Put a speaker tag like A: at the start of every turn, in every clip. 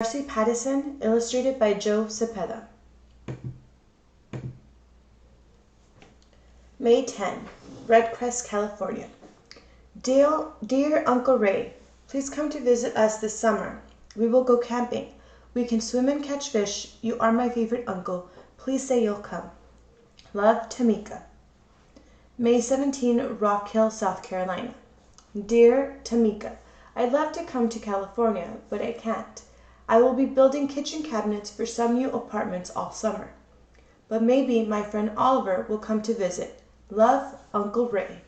A: Darcy Pattison, illustrated by Joe Cepeda. May 10, Red Crest, California. Dear Uncle Ray, please come to visit us this summer. We will go camping. We can swim and catch fish. You are my favorite uncle. Please say you'll come. Love, Tamika. May 17, Rock Hill, South Carolina. Dear Tamika, I'd love to come to California, but I can't. I will be building kitchen cabinets for some new apartments all summer. But maybe my friend Oliver will come to visit. Love, Uncle Ray.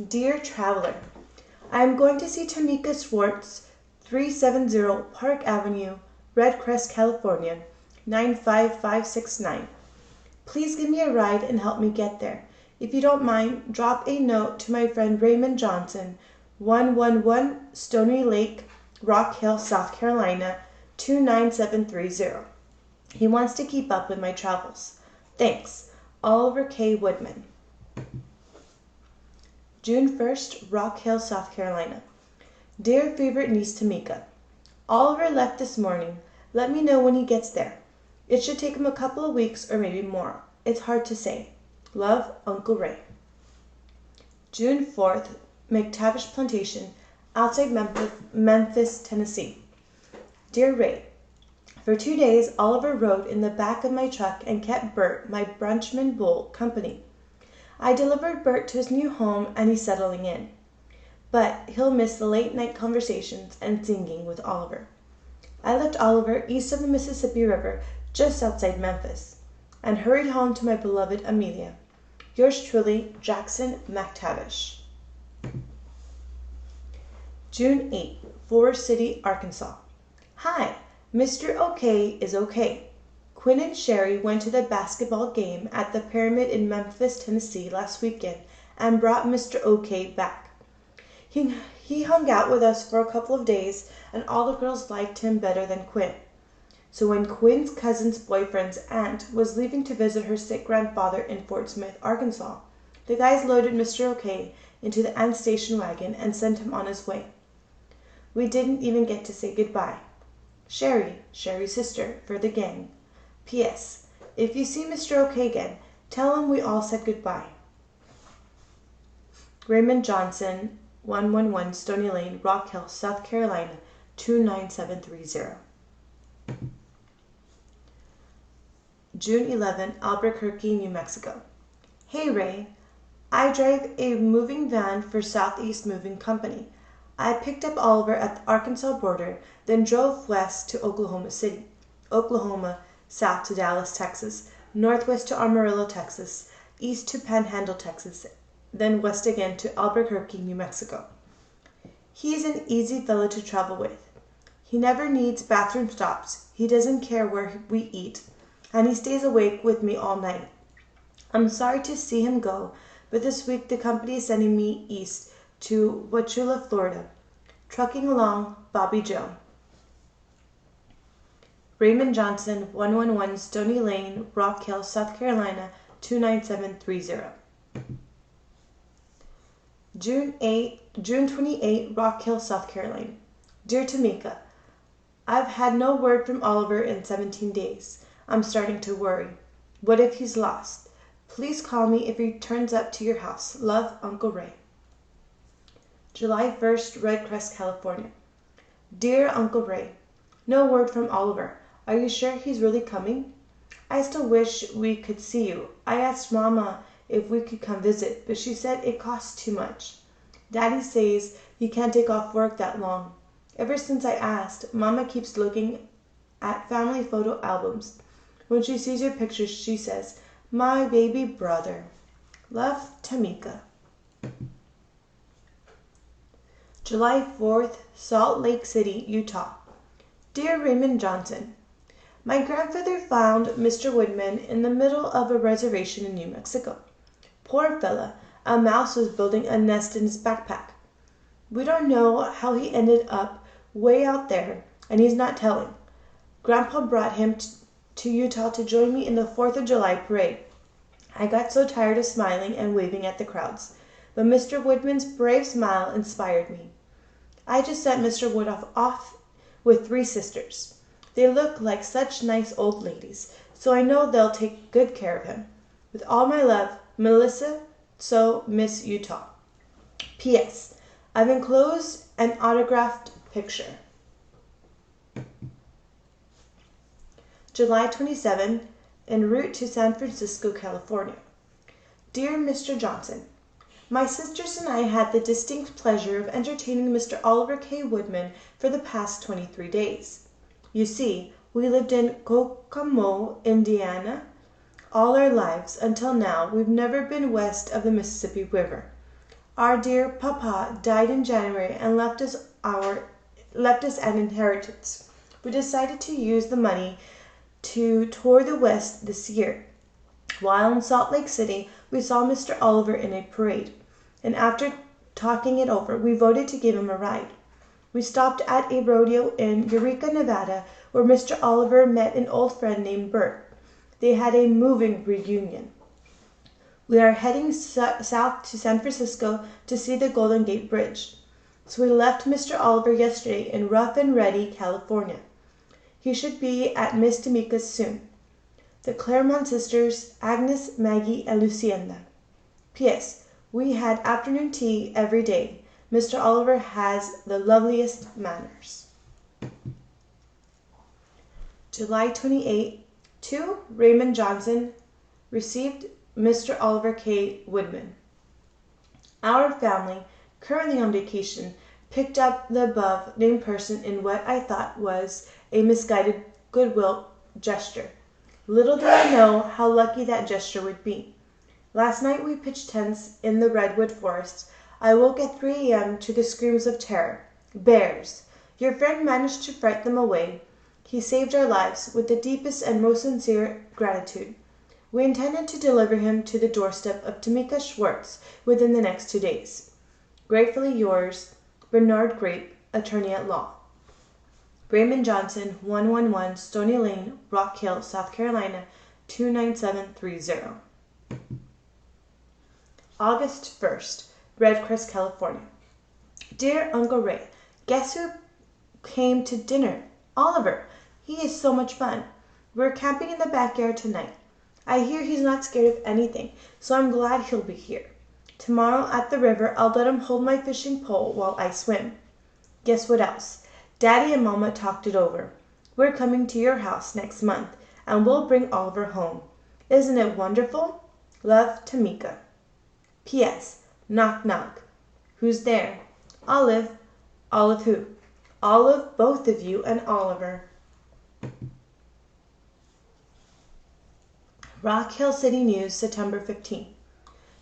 A: Dear Traveler, I am going to see Tamika Swartz, 370 Park Avenue, Red Crest, California, 95569. Please give me a ride and help me get there. If you don't mind, drop a note to my friend Raymond Johnson, 111 Stony Lake, Rock Hill, South Carolina, 29730. He wants to keep up with my travels. Thanks. Oliver K. Woodman. June 1st, Rock Hill, South Carolina. Dear favorite niece Tamika, Oliver left this morning. Let me know when he gets there. It should take him a couple of weeks or maybe more. It's hard to say. Love, Uncle Ray. June 4th, McTavish Plantation, outside Memphis, Tennessee. Dear Ray, for 2 days Oliver rode in the back of my truck and kept Bert, my brunchman bull, company. I delivered Bert to his new home and he's settling in. But he'll miss the late night conversations and singing with Oliver. I left Oliver east of the Mississippi River, just outside Memphis, and hurried home to my beloved Amelia. Yours truly, Jackson McTavish. June 8, Forest City, Arkansas. Hi, Mr. OK is okay. Quinn and Sherry went to the basketball game at the Pyramid in Memphis, Tennessee last weekend and brought Mr. OK back. He hung out with us for a couple of days and all the girls liked him better than Quinn. So when Quinn's cousin's boyfriend's aunt was leaving to visit her sick grandfather in Fort Smith, Arkansas, the guys loaded Mr. OK into the aunt's station wagon and sent him on his way. We didn't even get to say goodbye. Sherry's sister, for the gang. P.S. If you see Mr. OK again, tell him we all said goodbye. Raymond Johnson, 111 Stony Lane, Rock Hill, South Carolina, 29730. June 11, Albuquerque, New Mexico. Hey Ray, I drive a moving van for Southeast Moving Company. I picked up Oliver at the Arkansas border, then drove west to Oklahoma City, Oklahoma, south to Dallas, Texas, northwest to Amarillo, Texas, east to Panhandle, Texas, then west again to Albuquerque, New Mexico. He is an easy fellow to travel with. He never needs bathroom stops. He doesn't care where we eat, and he stays awake with me all night. I'm sorry to see him go, but this week the company is sending me east to Wauchula, Florida. Trucking along, Bobby Joe. Raymond Johnson, 111 Stony Lane, Rock Hill, South Carolina, 29730. June 28, Rock Hill, South Carolina. Dear Tamika, I've had no word from Oliver in 17 days. I'm starting to worry. What if he's lost? Please call me if he turns up to your house. Love, Uncle Ray. July 1st, Red Crest, California. Dear Uncle Ray, no word from Oliver. Are you sure he's really coming? I still wish we could see you. I asked Mama if we could come visit, but she said it costs too much. Daddy says you can't take off work that long. Ever since I asked, Mama keeps looking at family photo albums. When she sees your pictures, she says, "My baby brother." Love, Tamika. July 4th, Salt Lake City, Utah. Dear Raymond Johnson, my grandfather found Mr. Woodman in the middle of a reservation in New Mexico. Poor fella, a mouse was building a nest in his backpack. We don't know how he ended up way out there, and he's not telling. Grandpa brought him to Utah to join me in the 4th of July parade. I got so tired of smiling and waving at the crowds, but Mr. Woodman's brave smile inspired me. I just sent Mr. Woodruff off with 3 sisters. They look like such nice old ladies, so I know they'll take good care of him. With all my love, Melissa, so Miss Utah. P.S. I've enclosed an autographed picture. July 27, en route to San Francisco, California. Dear Mr. Johnson, my sisters and I had the distinct pleasure of entertaining Mr. Oliver K. Woodman for the past 23 days. You see, we lived in Kokomo, Indiana, all our lives. Until now, we've never been west of the Mississippi River. Our dear papa died in January and left us an inheritance. We decided to use the money to tour the West this year. While in Salt Lake City, we saw Mr. Oliver in a parade, and after talking it over, we voted to give him a ride. We stopped at a rodeo in Eureka, Nevada, where Mr. Oliver met an old friend named Bert. They had a moving reunion. We are heading south to San Francisco to see the Golden Gate Bridge. So we left Mr. Oliver yesterday in Rough and Ready, California. He should be at Miss Tamika's soon. The Claremont sisters, Agnes, Maggie, and Lucinda. P.S. We had afternoon tea every day. Mr. Oliver has the loveliest manners. July 28, to Raymond Johnson, received Mr. Oliver K. Woodman. Our family, currently on vacation, picked up the above named person in what I thought was a misguided goodwill gesture. Little did I know how lucky that gesture would be. Last night we pitched tents in the redwood forest. I woke at 3 a.m. to the screams of terror. Bears! Your friend managed to fright them away. He saved our lives with the deepest and most sincere gratitude. We intended to deliver him to the doorstep of Tamika Schwartz within the next 2 days. Gratefully yours, Bernard Grape, Attorney at Law. Raymond Johnson, 111 Stony Lane, Rock Hill, South Carolina, 29730. August 1st, Red Crest, California. Dear Uncle Ray, guess who came to dinner? Oliver. He is so much fun. We're camping in the backyard tonight. I hear he's not scared of anything, so I'm glad he'll be here. Tomorrow at the river, I'll let him hold my fishing pole while I swim. Guess what else? Daddy and Mama talked it over. We're coming to your house next month, and we'll bring Oliver home. Isn't it wonderful? Love, Tamika. P.S. Knock, knock. Who's there? Olive. Olive who? Olive, both of you, and Oliver. Rock Hill City News, September 15.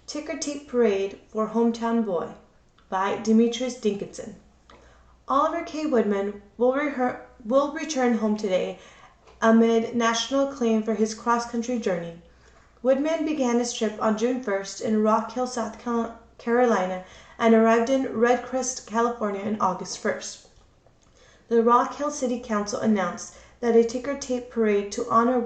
A: Ticker Tape Parade for Hometown Boy by Demetrius Dinkinson. Oliver K. Woodman will return home today amid national acclaim for his cross-country journey. Woodman began his trip on June 1st in Rock Hill, South Carolina, and arrived in Red Crest, California on August 1st. The Rock Hill City Council announced that a ticker tape parade to honor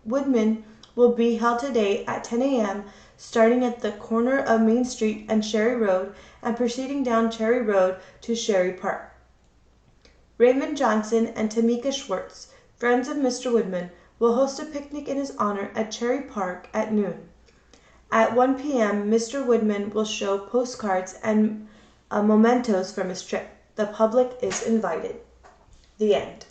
A: Woodman will be held today at 10 a.m., starting at the corner of Main Street and Sherry Road and proceeding down Cherry Road to Sherry Park. Raymond Johnson and Tamika Schwartz, friends of Mr. Woodman, will host a picnic in his honor at Cherry Park at noon. At 1 p.m., Mr. Woodman will show postcards and mementos from his trip. The public is invited. The end.